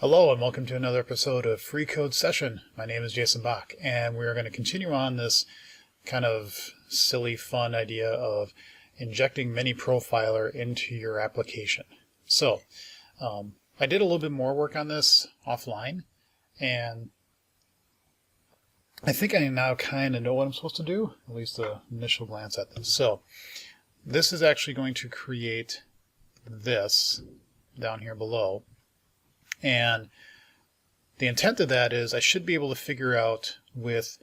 Hello and welcome to another episode of FreeCodeSession. My name is Jason Bach, and we're going to continue on this kind of silly, fun idea of injecting MiniProfiler into your application. So, I did a little bit more work on this offline, and I think I now kind of know what I'm supposed to do, at least an initial glance at this. So, this is actually going to create this down here below. And the intent of that is I should be able to figure out with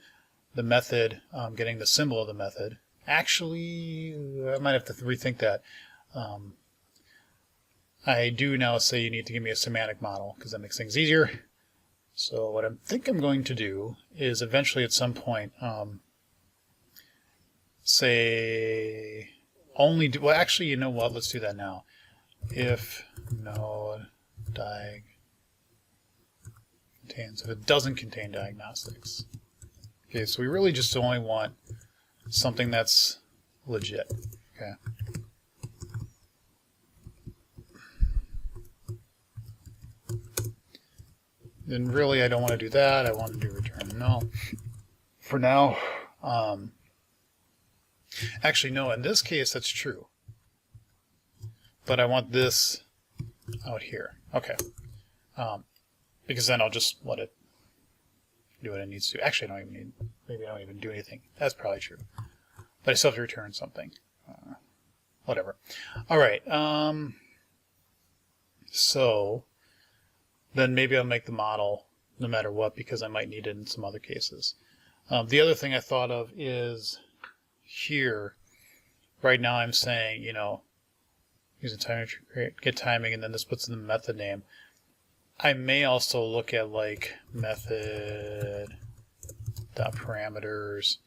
the method, getting the symbol of the method. Actually, I might have to rethink that. I do now say you need to give me a semantic model because that makes things easier. So what I think I'm going to do is eventually at some point say only do, well actually you know what, let's do that now. If node diag contains, if it doesn't contain diagnostics. Okay, so we really just only want something that's legit. Okay. Then really I don't want to do that. I want to do return null. For now, actually no, in this case that's true. But I want this out here. Okay. Because then I'll just let it do what it needs to. Actually, I don't even need, maybe I don't even do anything. That's probably true. But I still have to return something. Whatever. All right. So then maybe I'll make the model no matter what because I might need it in some other cases. The other thing I thought of is here. Right now I'm saying, you know, use a timer to create, get timing, and then this puts in the method name. I may also look at like method dot parameters,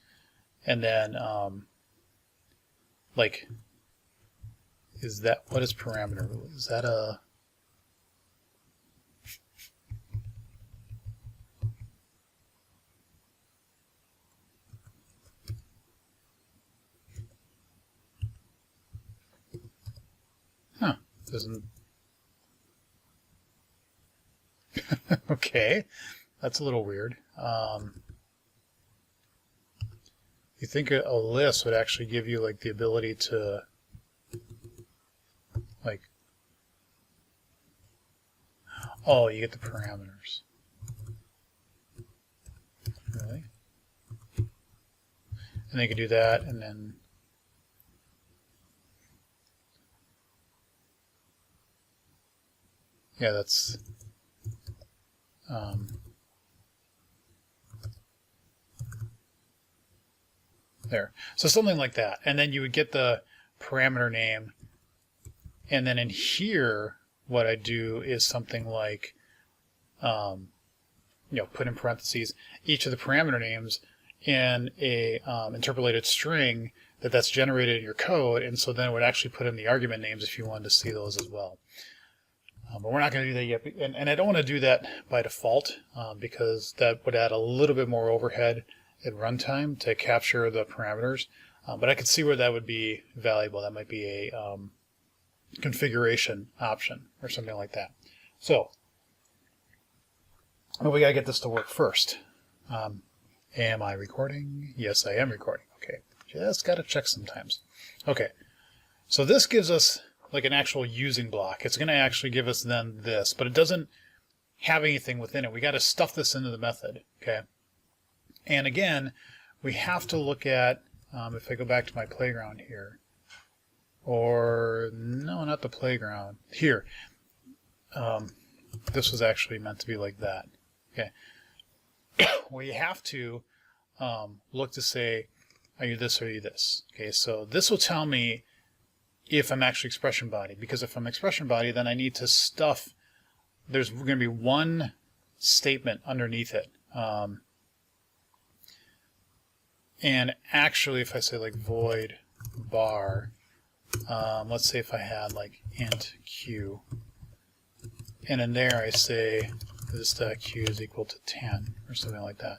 and then like, is that, what is parameter? Is that a doesn't okay, that's a little weird. You think a list would actually give you like the ability to like, oh, you get the parameters. Really? And they could do that, and then yeah, that's there. So something like that. And then you would get the parameter name. And then in here, what I do is something like, you know, put in parentheses each of the parameter names in a interpolated string that's generated in your code. And so then it would actually put in the argument names if you wanted to see those as well. But we're not going to do that yet. And I don't want to do that by default because that would add a little bit more overhead at runtime to capture the parameters. But I could see where that would be valuable. That might be a configuration option or something like that. So, but we got to get this to work first. Am I recording? Yes, I am recording. Okay. Just got to check sometimes. Okay. So this gives us like an actual using block. It's going to actually give us then this, but it doesn't have anything within it. We got to stuff this into the method, okay? And again, we have to look at, if I go back to my playground here, or no, not the playground, here. This was actually meant to be like that, okay? Well, you have to look to say, are you this or are you this? Okay, so this will tell me if I'm actually expression body, because if I'm expression body, then I need to stuff, there's going to be one statement underneath it. And actually, if I say like void bar, let's say if I had like int q, and in there I say this q is equal to 10 or something like that.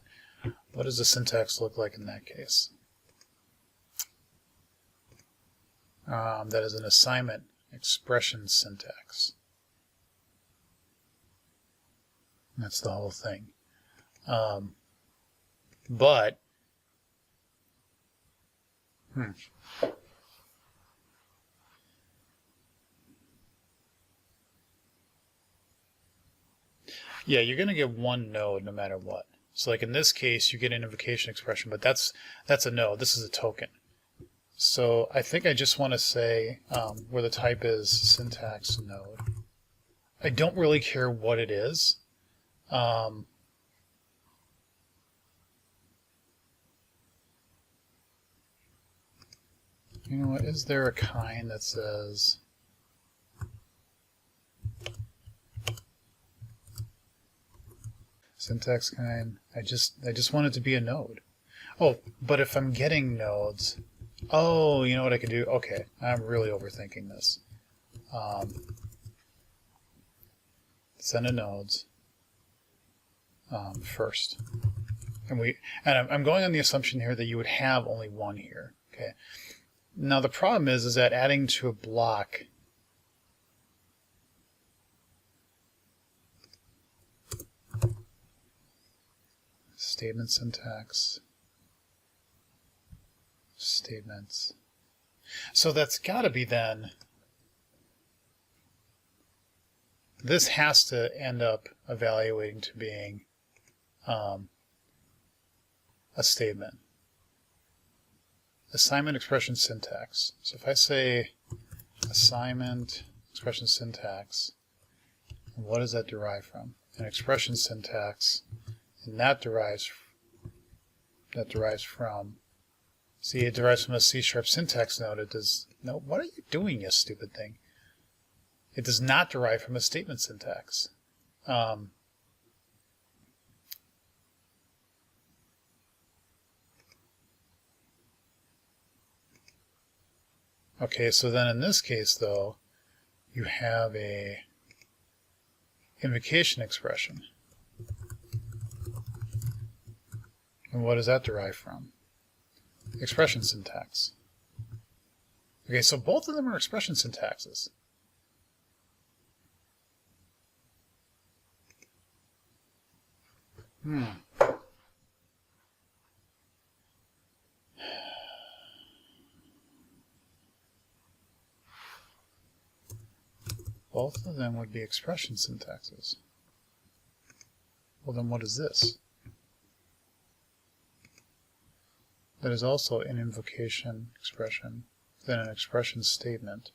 What does the syntax look like in that case? That is an assignment expression syntax. That's the whole thing. But yeah, you're going to get one node no matter what. So like in this case, you get an invocation expression, but that's a node. This is a token. So I think I just want to say where the type is syntax node. I don't really care what it is. You know what? Is there a kind that says syntax kind? I just want it to be a node. Oh, but if I'm getting nodes, oh, you know what I could do? Okay, I'm really overthinking this. Send a nodes first, and I'm going on the assumption here that you would have only one here. Okay. Now the problem is that adding to a block statement syntax, statements. So that's got to be then, this has to end up evaluating to being a statement. Assignment expression syntax. So if I say assignment expression syntax, what does that derive from? An expression syntax, and that derives from, see, it derives from a C# syntax node. It does, no, what are you doing, you stupid thing? It does not derive from a statement syntax. Okay, so then in this case, though, you have a invocation expression. And what does that derive from? Expression syntax. Okay, so both of them are expression syntaxes. Both of them would be expression syntaxes. Well, then what is this? That is also an invocation expression, then an expression statement.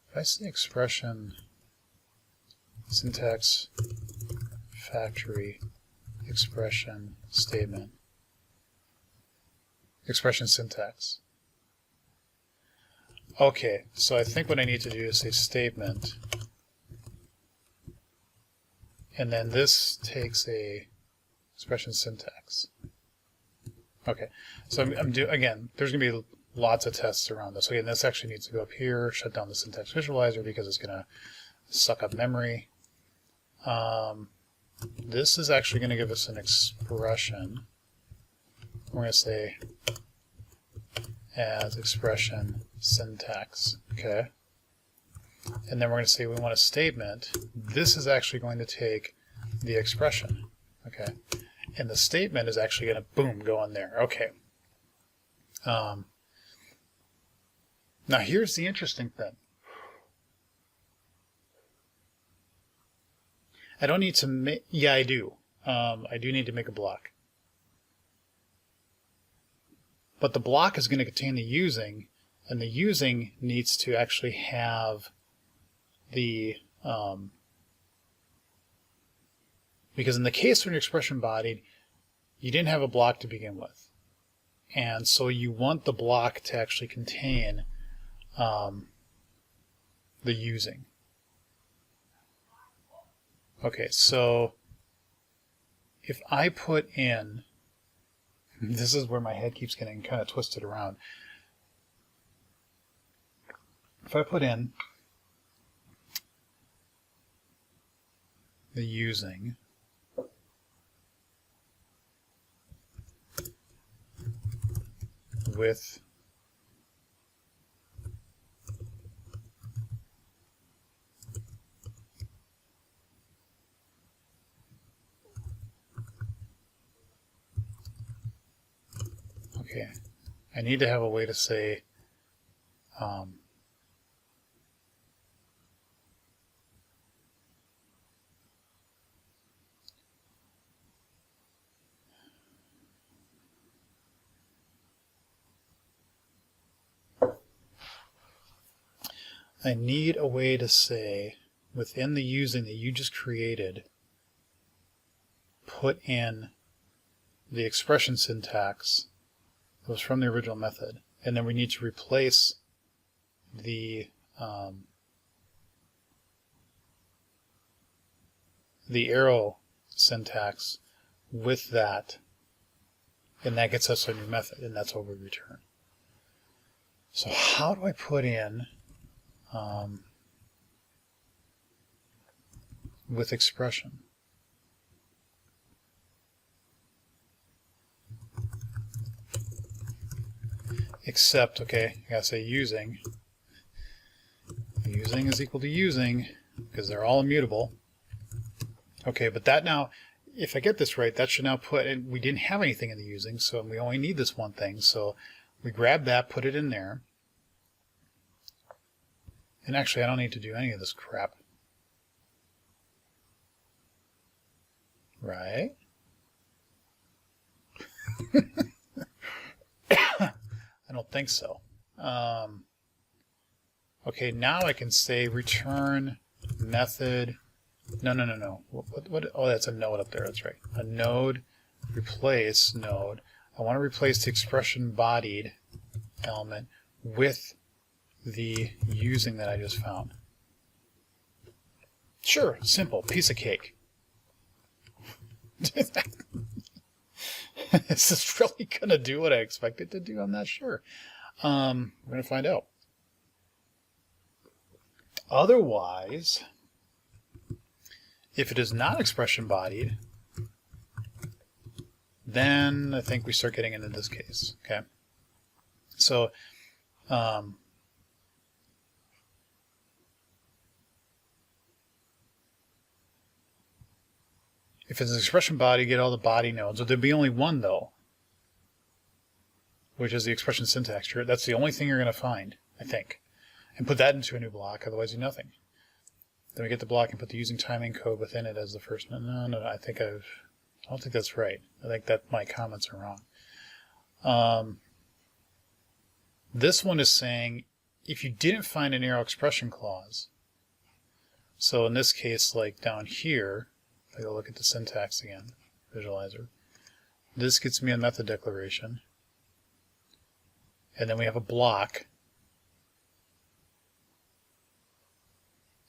If I say expression syntax factory expression statement, expression syntax. Okay, so I think what I need to do is say statement, and then this takes a expression syntax. Okay, so again, there's going to be lots of tests around this. Again, this actually needs to go up here, shut down the syntax visualizer because it's going to suck up memory. This is actually going to give us an expression. We're going to say as expression syntax, okay? And then we're going to say we want a statement. This is actually going to take the expression, okay? And the statement is actually going to, boom, go in there, okay. Now here's the interesting thing. I don't need to make, yeah, I do. I do need to make a block. But the block is going to contain the using, and the using needs to actually have the, because in the case when you're expression bodied, you didn't have a block to begin with. And so you want the block to actually contain the using. Okay, so if I put in, this is where my head keeps getting kind of twisted around. If I put in the using with Okay, I need to have a way to say I need a way to say within the using that you just created, put in the expression syntax that was from the original method, and then we need to replace the arrow syntax with that, and that gets us a new method, and that's what we return. So how do I put in with expression? Except, okay, I gotta say using. Using is equal to using, because they're all immutable. Okay, but that now, if I get this right, that should now put, and we didn't have anything in the using, so we only need this one thing, so we grab that, put it in there. And actually, I don't need to do any of this crap. Right? I don't think so. Okay, now I can say return method. No. What? Oh, that's a node up there. That's right. A node, replace node. I want to replace the expression bodied element with the using that I just found. Sure, simple, piece of cake. Is this really going to do what I expect it to do? I'm not sure. We're going to find out. Otherwise, if it is not expression bodied, then I think we start getting into this case. Okay. So, if it's an expression body, get all the body nodes. There'd be only one, though, which is the expression syntax tree. That's the only thing you're going to find, I think. And put that into a new block, otherwise do nothing. Then we get the block and put the using timing code within it as the first one. No, I don't think that's right. I think that my comments are wrong. This one is saying if you didn't find an arrow expression clause, so in this case, like down here, if I go look at the syntax again, visualizer, this gets me a method declaration, and then we have a block.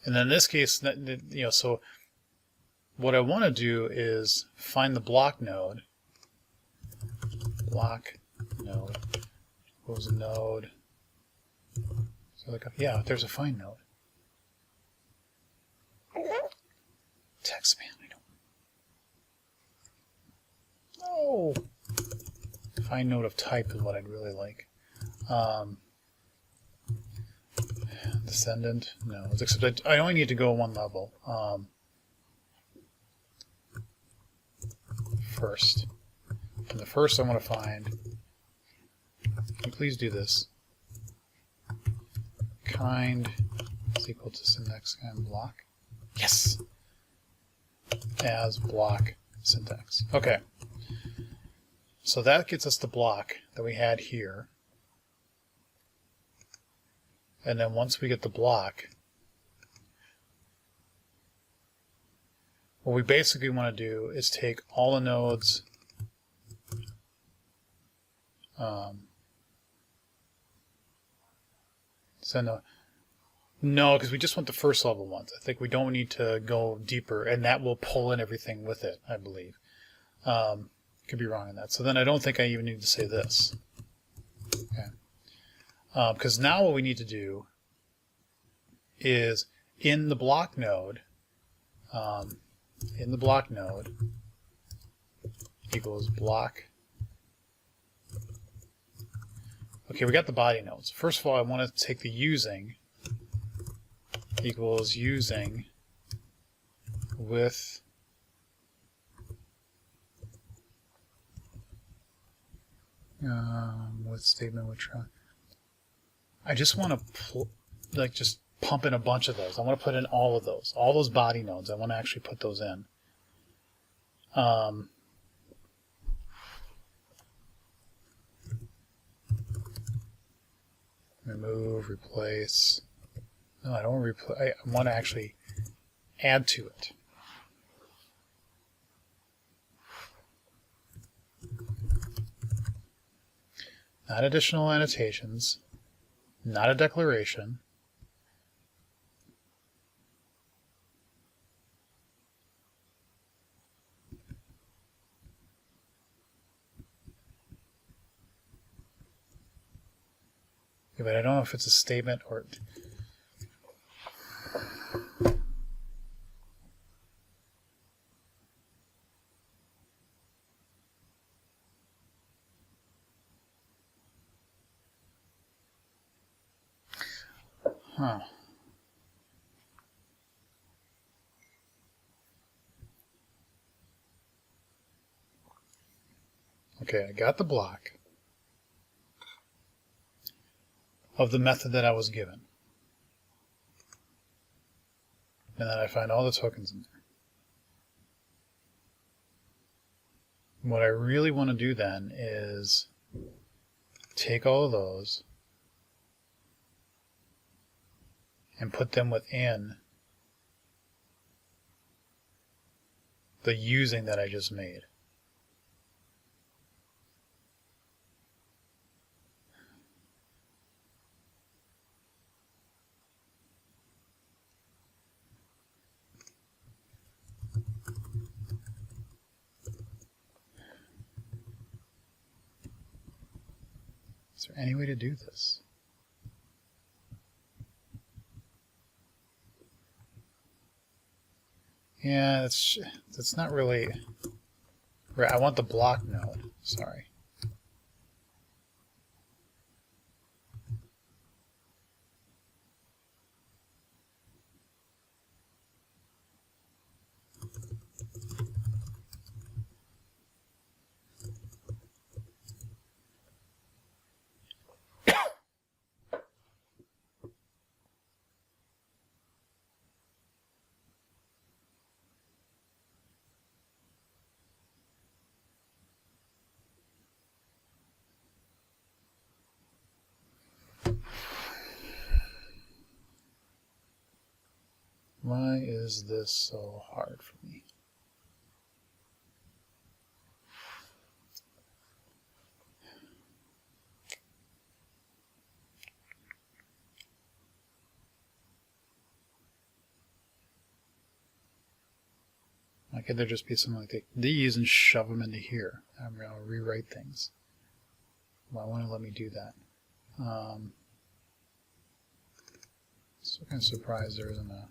And then in this case, so what I want to do is find the block node. Block node. What was a node? So like, yeah, there's a find node. Text man, I don't. No. Find node of type is what I'd really like. Descendant, no. Except I only need to go one level. First. And the first I want to find, and please do this, kind is equal to syntax and block. Yes! As block syntax. Okay. So that gets us the block that we had here. And then once we get the block, what we basically want to do is take all the nodes, no, because we just want the first level ones. I think we don't need to go deeper, and that will pull in everything with it, I believe. Could be wrong on that. So then I don't think I even need to say this. Okay. Because now what we need to do is in the block node, equals block. Okay, we got the body nodes. First of all, I want to take the using equals using with With statement with try. I just want to just pump in a bunch of those. I want to put in all of those, all those body nodes. I want to actually put those in. Remove, replace. No, I don't want to replace. I want to actually add to it. Not additional annotations, not a declaration. Yeah, but I don't know if it's a statement or... Huh. Okay, I got the block of the method that I was given. And then I find all the tokens in there. What I really want to do then is take all of those and put them within the using that I just made. Is there any way to do this? Yeah, that's not really right. I want the block node. Sorry. Why is this so hard for me? Why could there just be something like take these and shove them into here? I'm going to rewrite things. Why won't it let me do that? So kind of surprised there isn't a...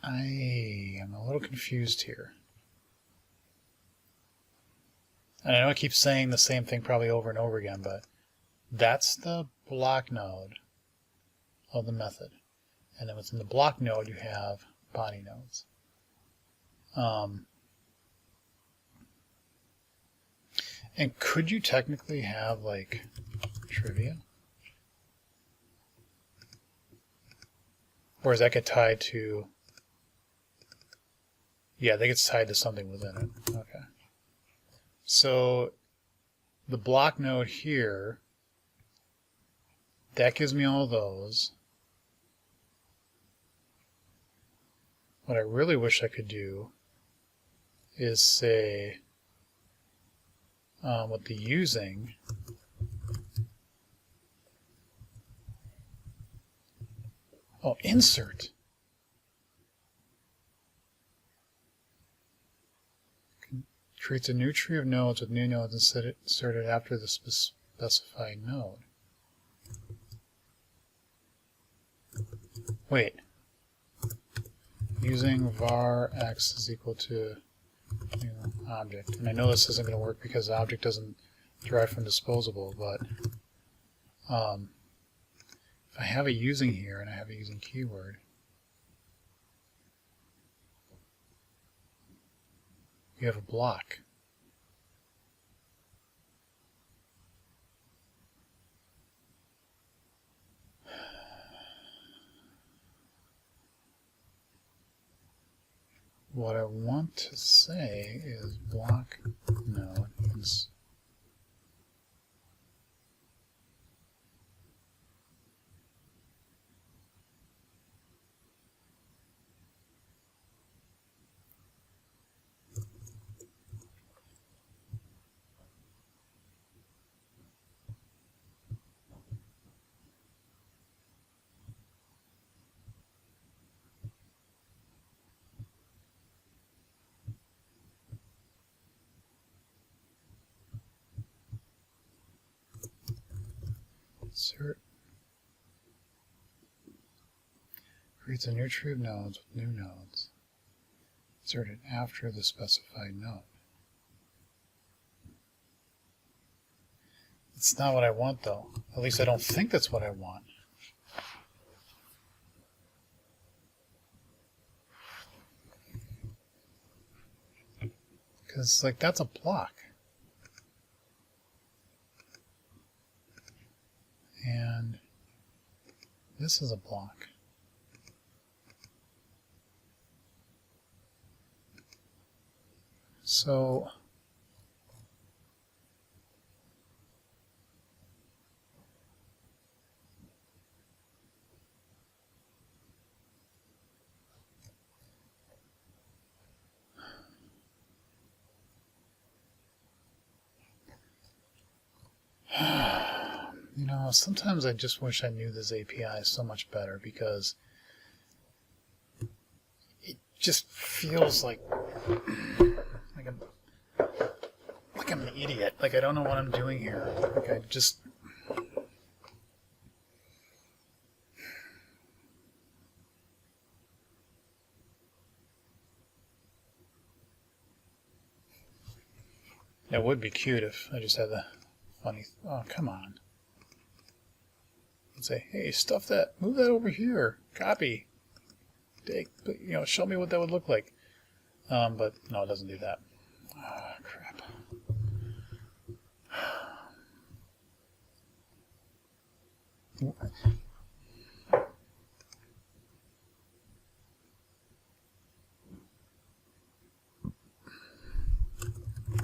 I am a little confused here. And I know I keep saying the same thing probably over and over again, but that's the block node of the method. And then within the block node, you have body nodes. And could you technically have, like, trivia? Or does that get tied to... Yeah, that gets tied to something within it. Okay. So the block node here, that gives me all those. What I really wish I could do is say with the using, oh, insert. Creates a new tree of nodes with new nodes inserted after the specified node. Wait. Using var x is equal to object. And I know this isn't going to work because the object doesn't derive from disposable, but if I have a using here and I have a using keyword, you have a block. What I want to say is block node is insert creates a new tree of nodes with new nodes inserted after the specified node. It's not what I want, though. At least I don't think that's what I want. Because, like, that's a block. And this is a block. So you know, sometimes I just wish I knew this API so much better, because it just feels like I'm an idiot. Like I don't know what I'm doing here. Like I just it would be cute if I just had the funny. Oh, come on. And say, hey, stuff that, move that over here, copy. Take, you know, show me what that would look like. But no, it doesn't do that. Ah, crap.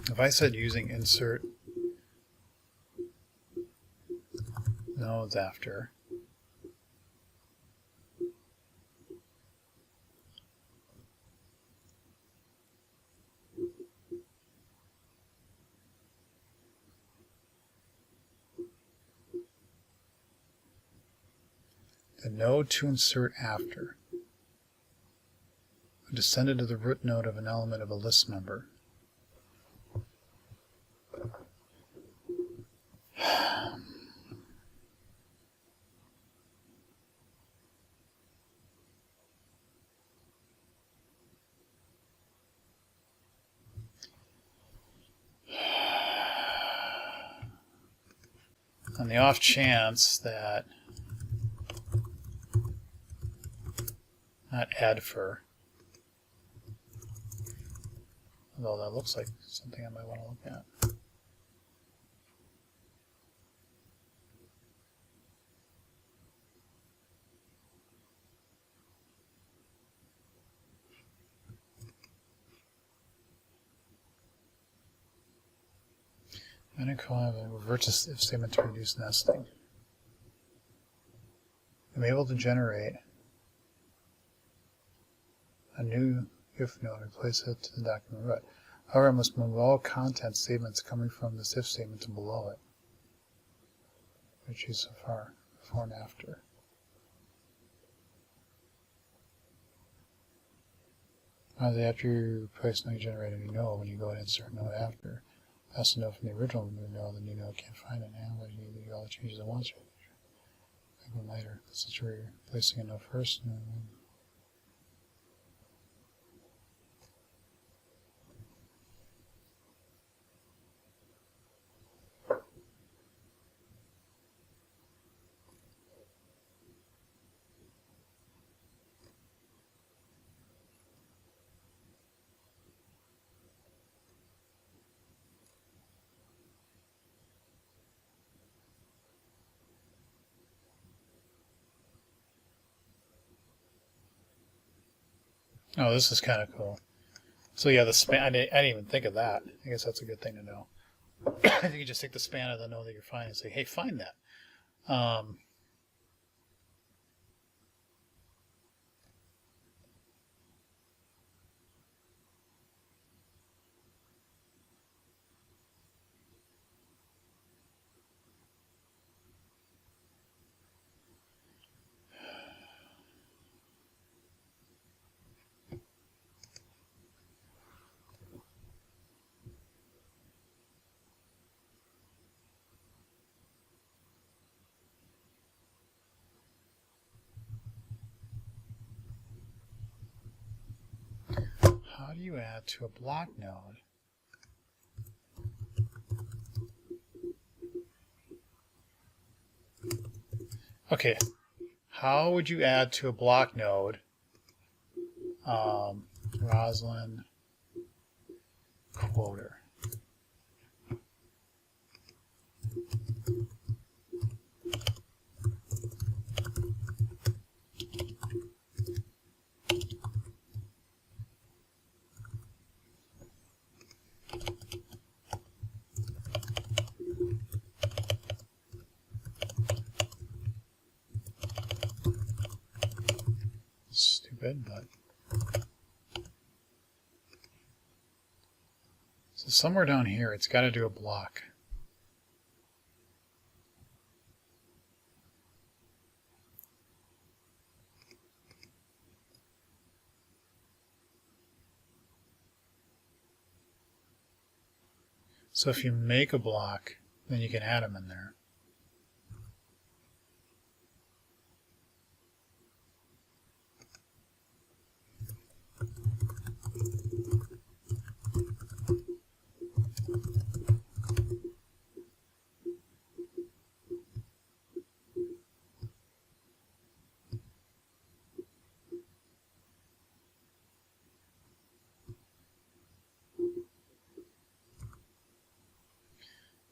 If I said using insert nodes after, the node to insert after descended to the root node of an element of a list member. On the off chance that not adfer, although that looks like something I might want to look at. Unequal reverse if statement to reduce nesting. I'm able to generate a new if node and place it to the document root. However, I must move all content statements coming from this if statement to below it, which is so far, before and after. After you place node, you generate a new node. When you go and insert node after, pass the node from the original new node, the new node can't find it now, but you need to do all the changes at once. Later, since you're placing a node first. Oh, this is kind of cool. So yeah, the span, I didn't even think of that. I guess that's a good thing to know. I think you just take the span of the node that you're finding and say, hey, find that. How do you add to a block node? Okay, how would you add to a block node? Roslyn quoter. Stupid, but so somewhere down here it's got to do a block. So if you make a block, then you can add them in there.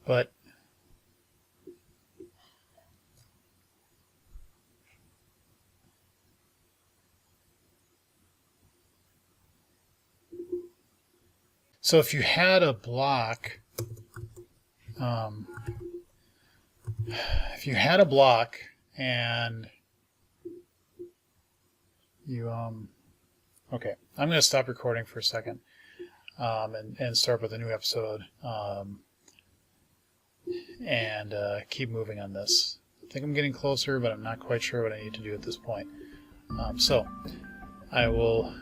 But so if you had a block, and you okay, I'm going to stop recording for a second and start with a new episode and keep moving on this. I think I'm getting closer, but I'm not quite sure what I need to do at this point. So I will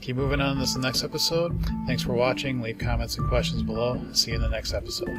keep moving on this in the next episode. Thanks for watching. Leave comments and questions below. See you in the next episode.